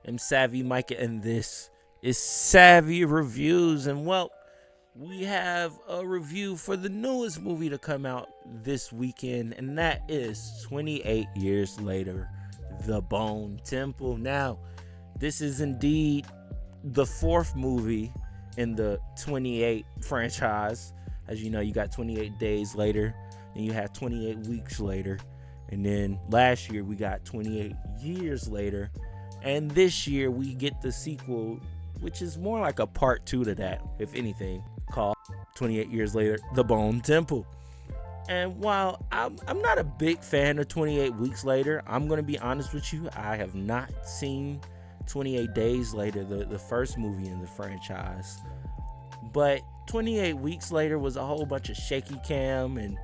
am Savvy Micah, and this is Savvy Reviews. And well, we have a review for the newest movie to come out this weekend, and that is 28 Years Later, The Bone Temple. Now, this is indeed the fourth movie in the 28 franchise. As you know, you got 28 Days Later, and you have 28 Weeks Later, and then last year we got 28 Years Later, and this year we get the sequel, which is more like a part 2 to that, if anything, called 28 Years Later, The Bone Temple. And while I'm not a big fan of 28 Weeks Later, I'm going to be honest with you, I have not seen 28 Days Later, the first movie in the franchise. But 28 Weeks Later was a whole bunch of shaky cam and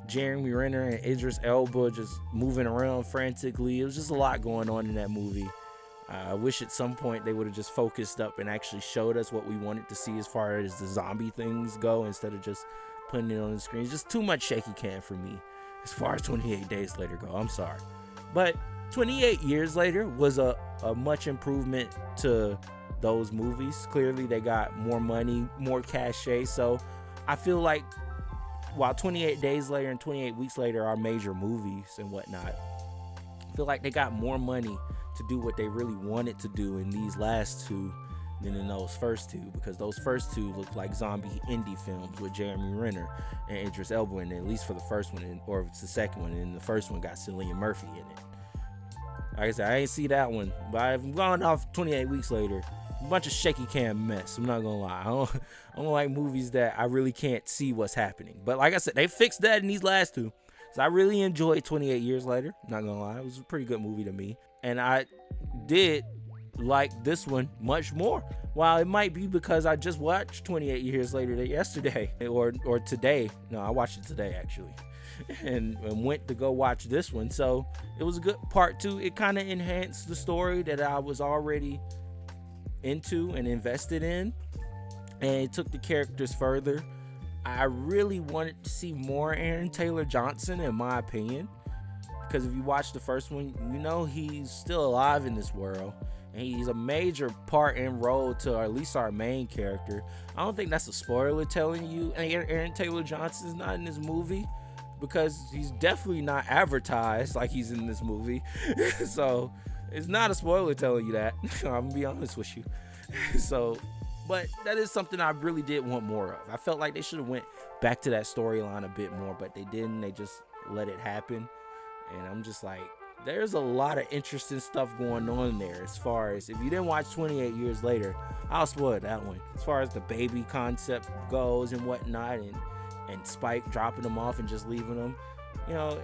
Jeremy Renner and Idris Elba just moving around frantically. It was just a lot going on in that movie. I wish at some point they would have just focused up and actually showed us what we wanted to see as far as the zombie things go, instead of just putting it on the screen. It's just too much shaky cam for me as far as 28 Days Later go. I'm sorry. But 28 Years Later was a much improvement to those movies. Clearly they got more money, more cachet. So I feel like while 28 Days Later and 28 Weeks Later are major movies and whatnot, I feel like they got more money to do what they really wanted to do in these last two than in those first two, because those first two look like zombie indie films with Jeremy Renner and Idris Elba in it, at least for the first one, or if it's the second one, and the first one got Cillian Murphy in it. Like I said, I ain't see that one, but I've gone off 28 Weeks Later. A bunch of shaky cam mess. I'm not gonna lie. I don't like movies that I really can't see what's happening. But like I said, they fixed that in these last two. So I really enjoyed 28 Years Later. Not gonna lie, it was a pretty good movie to me, and I did like this one much more. While it might be because I just watched 28 Years Later yesterday or today. No, I watched it today actually, and went to go watch this one. So it was a good part 2. It kind of enhanced the story that I was already into and invested in, and it took the characters further. I really wanted to see more Aaron Taylor Johnson, in my opinion, because if you watch the first one, you know he's still alive in this world, and he's a major part and role to at least our main character. I don't think that's a spoiler telling you Aaron Taylor Johnson is not in this movie, because he's definitely not advertised like he's in this movie. So it's not a spoiler telling you that. I'm gonna be honest with you. So, but that is something I really did want more of. I felt like they should have went back to that storyline a bit more, but they didn't. They just let it happen. And I'm just like, there's a lot of interesting stuff going on there. As far as, if you didn't watch 28 Years Later, I'll spoil that one. As far as the baby concept goes and whatnot, and Spike dropping them off and just leaving them. You know,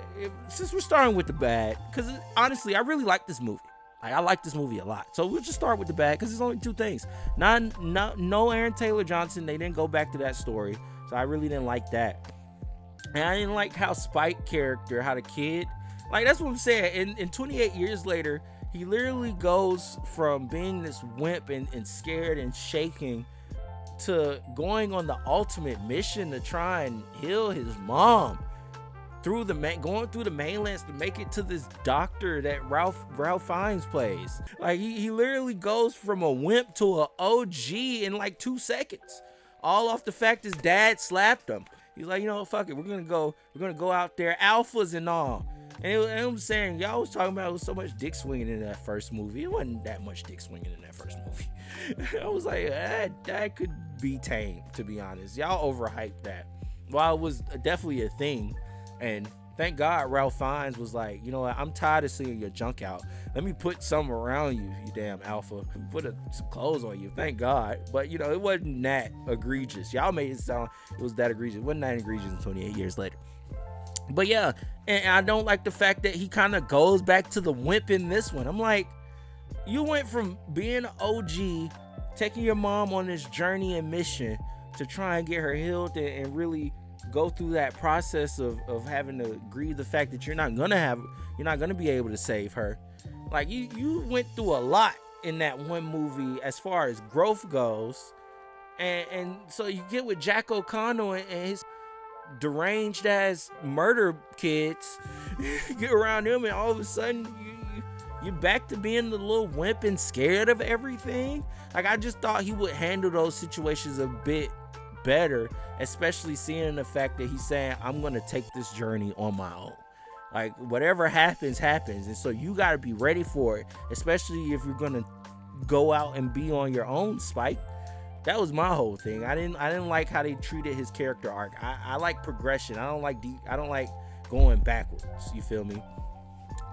since we're starting with the bad, because honestly, I really like this movie. I like this movie a lot. So we'll just start with the bad, because there's only two things. No Aaron Taylor Johnson. They didn't go back to that story. So I really didn't like that. And I didn't like how Spike character, how the kid, like, that's what I'm saying. In 28 Years Later, he literally goes from being this wimp and scared and shaking to going on the ultimate mission to try and heal his mom going through the mainlands to make it to this doctor that Ralph Fiennes plays. Like, he literally goes from a wimp to an OG in like 2 seconds, all off the fact his dad slapped him. He's like, you know, fuck it, we're gonna go out there, alphas and all. And I'm saying, y'all was talking about, it was so much dick swinging in that first movie. It wasn't that much dick swinging in that first movie. I was like, that could be tame, to be honest. Y'all overhyped that. While it was definitely a thing, and thank God Ralph Fiennes was like, you know what, I'm tired of seeing your junk out. Let me put something around you, you damn alpha. Put some clothes on you, thank God. But, you know, it wasn't that egregious. Y'all made it sound it was that egregious. It wasn't that egregious in 28 Years Later. But yeah, and I don't like the fact that he kind of goes back to the wimp in this one. I'm like, you went from being an OG, taking your mom on this journey and mission to try and get her healed and really go through that process of having to grieve the fact that you're not gonna be able to save her. Like, you went through a lot in that one movie as far as growth goes, and so you get with Jack O'Connell and his deranged ass murder kids. Get around him, and all of a sudden You're back to being the little wimp and scared of everything. Like, I just thought he would handle those situations a bit better, especially seeing the fact that he's saying, I'm going to take this journey on my own. Like, whatever happens. And so you got to be ready for it, especially if you're going to go out and be on your own, Spike. That was my whole thing. I didn't like how they treated his character arc. I like progression. I don't like going backwards. You feel me?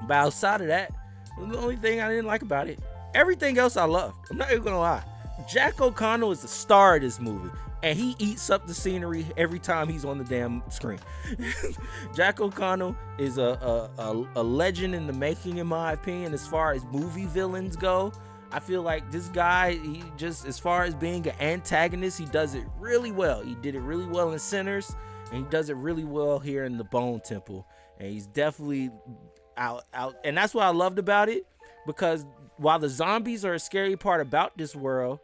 But outside of that, the only thing I didn't like about it, everything else I loved. I'm not even gonna lie. Jack O'Connell is the star of this movie, and he eats up the scenery every time he's on the damn screen. Jack O'Connell is a legend in the making, in my opinion, as far as movie villains go. I feel like this guy, he just, as far as being an antagonist, he does it really well. He did it really well in Sinners, and he does it really well here in The Bone Temple. And he's definitely out. And that's what I loved about it, because while the zombies are a scary part about this world,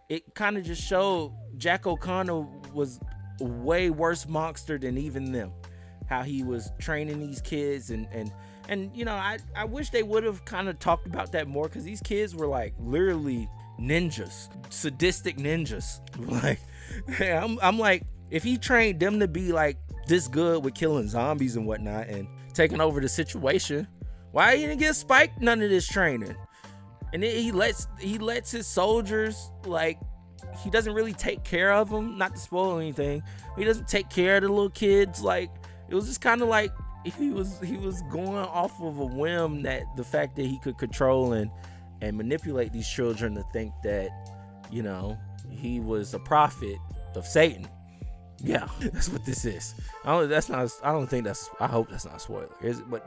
it kind of just showed Jack O'Connell was a way worse monster than even them. How he was training these kids and you know, I wish they would have kind of talked about that more, because these kids were like literally ninjas, sadistic ninjas. Like, I'm like, if he trained them to be like this good with killing zombies and whatnot and taking over the situation, why he didn't give Spike none of this training? And then he lets his soldiers, like, he doesn't really take care of them, not to spoil anything. He doesn't take care of the little kids. Like, it was just kind of like he was going off of a whim, that the fact that he could control and manipulate these children to think that, you know, he was a prophet of Satan. Yeah, that's what this is. I hope that's not a spoiler. Is it? But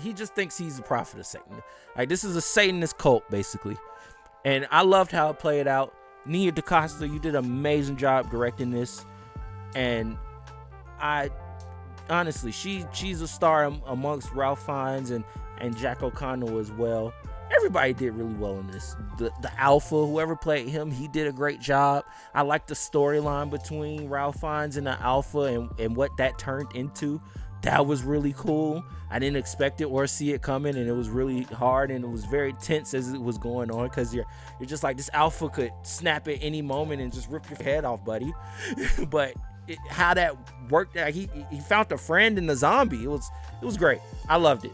he just thinks he's a prophet of Satan. Like, this is a Satanist cult, basically. And I loved how it played out. Nia DaCosta, you did an amazing job directing this. And honestly, she's a star amongst Ralph Fiennes and Jack O'Connell as well. Everybody did really well in this. The Alpha, whoever played him, he did a great job. I liked the storyline between Ralph Fiennes and the Alpha and what that turned into. That was really cool. I didn't expect it or see it coming, and it was really hard, and it was very tense as it was going on, because you're just like, this Alpha could snap at any moment and just rip your head off, buddy. But how that worked, he found a friend in the zombie. It was great. I loved it.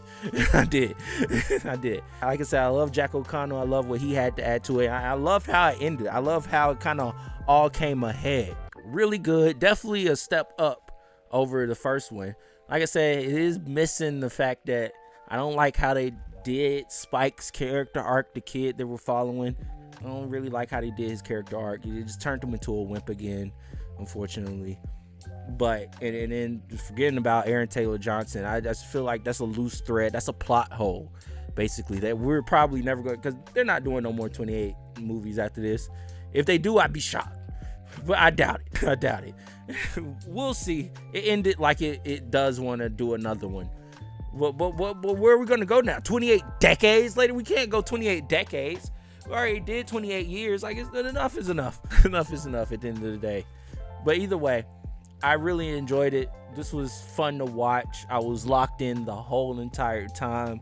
I did. Like I said, I love Jack O'Connell. I love what he had to add to it. I loved how it ended. I love how it kind of all came ahead. Really good. Definitely a step up over the first one. Like I said, it is missing the fact that I don't like how they did Spike's character arc, the kid that we're following. I don't really like how they did his character arc. It just turned him into a wimp again, unfortunately. But and then forgetting about Aaron Taylor Johnson, I just feel like that's a loose thread. That's a plot hole, basically, that we're probably never going, because they're not doing no more 28 movies after this. If they do, I'd be shocked, but I doubt it. We'll see. It ended like it does want to do another one. But where are we going to go now? 28 decades later? We can't go 28 decades. We already did 28 years. Like, enough is enough. Enough is enough at the end of the day. But either way, I really enjoyed it. This was fun to watch. I was locked in the whole entire time.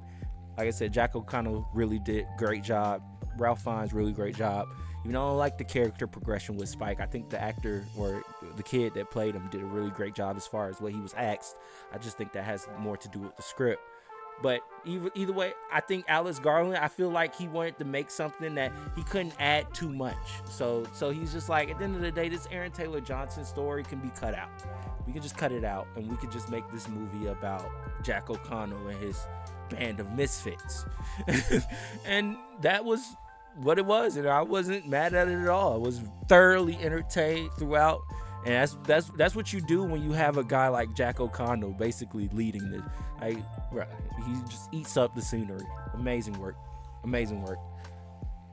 Like I said, Jack O'Connell really did a great job. Ralph Fiennes, really great job. Even though I don't like the character progression with Spike, I think the actor or the kid that played him did a really great job as far as what he was asked. I just think that has more to do with the script. But either way, I think Alex Garland, I feel like he wanted to make something that he couldn't add too much. So he's just like, at the end of the day, this Aaron Taylor Johnson story can be cut out. We can just cut it out, and we could just make this movie about Jack O'Connell and his band of misfits. And that was what it was, and I wasn't mad at it at all. I was thoroughly entertained throughout. And that's what you do when you have a guy like Jack O'Connell basically leading this. He just eats up the scenery. Amazing work.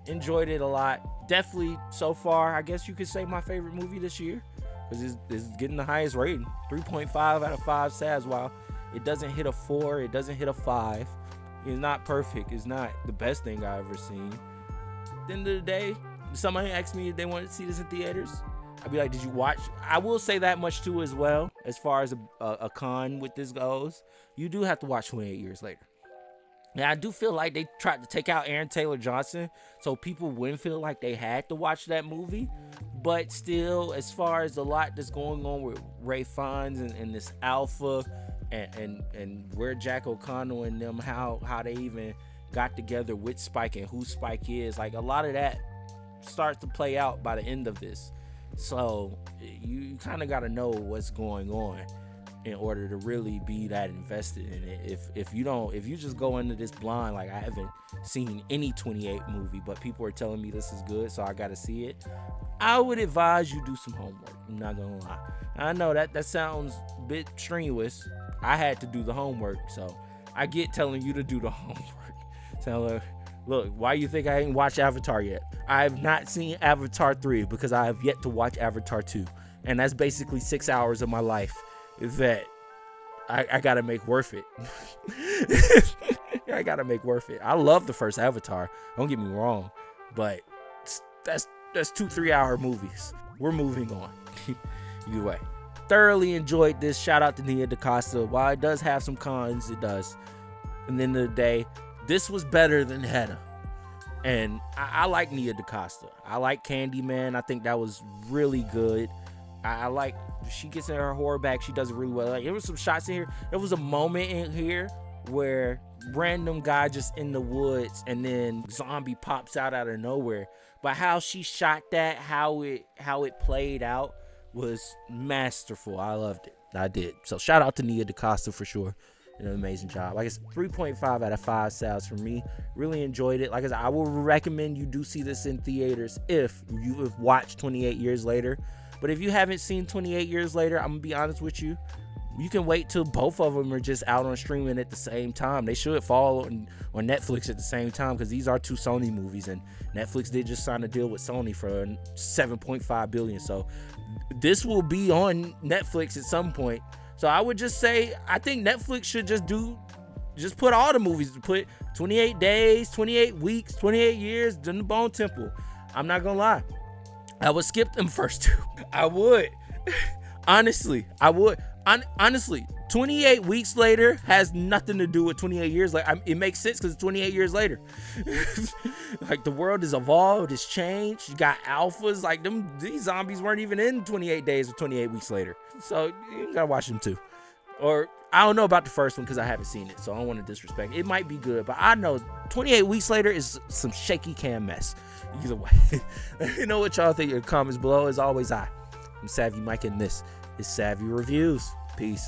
Enjoyed it a lot. Definitely, so far, I guess you could say my favorite movie this year, because it's getting the highest rating. 3.5 out of 5 stars. While it doesn't hit a 4, it doesn't hit a 5. It's not perfect. It's not the best thing I've ever seen. At the end of the day, if somebody asked me if they wanted to see this in theaters, I'd be like, did you watch? I will say that much too as well, as far as a con with this goes. You do have to watch 28 Years Later. And I do feel like they tried to take out Aaron Taylor Johnson so people wouldn't feel like they had to watch that movie. But still, as far as a lot that's going on with Ray Fiennes and this Alpha and where Jack O'Connell and them, how they even got together with Spike and who Spike is, like a lot of that starts to play out by the end of this. So you kind of got to know what's going on in order to really be that invested in it. If you just go into this blind, like I haven't seen any 28 movie, but people are telling me this is good, so I gotta see it, I would advise you do some homework. I'm not gonna lie. I know that sounds a bit strenuous. I had to do the homework, so I get telling you to do the homework. So look, why you think I ain't watched Avatar yet? I have not seen Avatar 3 because I have yet to watch Avatar 2, and that's basically 6 hours of my life that I gotta make worth it. I gotta make worth it. I love the first Avatar, don't get me wrong, but that's 2-3 hour movies. We're moving on. Either way, thoroughly enjoyed this. Shout out to Nia DaCosta. While it does have some cons, it does. And then of the day, this was better than Hedda. And I like Nia DaCosta. I like Candyman. I think that was really good. I like, she gets in her horror bag. She does it really well. Like, there was some shots in here. There was a moment in here where random guy just in the woods and then zombie pops out of nowhere. But how she shot that, how it played out was masterful. I loved it. I did. So shout out to Nia DaCosta for sure. An amazing job. Like I said, 3.5 out of 5 stars for me. Really enjoyed it. Like I said, I will recommend you do see this in theaters if you have watched 28 Years Later. But if you haven't seen 28 Years Later, I'm gonna be honest with you, you can wait till both of them are just out on streaming at the same time. They should fall on Netflix at the same time because these are 2 Sony movies, and Netflix did just sign a deal with Sony for $7.5 billion. So this will be on Netflix at some point. So I would just say, I think Netflix should just put all the movies, put 28 days, 28 weeks, 28 years in the Bone Temple. I'm not gonna lie, I would skip them first 2. I would. Honestly, I would. Honestly, 28 weeks later has nothing to do with 28 years later. It makes sense because it's 28 years later. Like, the world has evolved, it's changed. You got alphas. Like, these zombies weren't even in 28 days or 28 weeks later. So you gotta watch them too. Or I don't know about the first one because I haven't seen it, so I don't want to disrespect it. It might be good, but I know 28 weeks later is some shaky cam mess. Either way, let me know what y'all think in the comments below. As always, I'm Savvy Mike, and this is Savvy Reviews. Peace.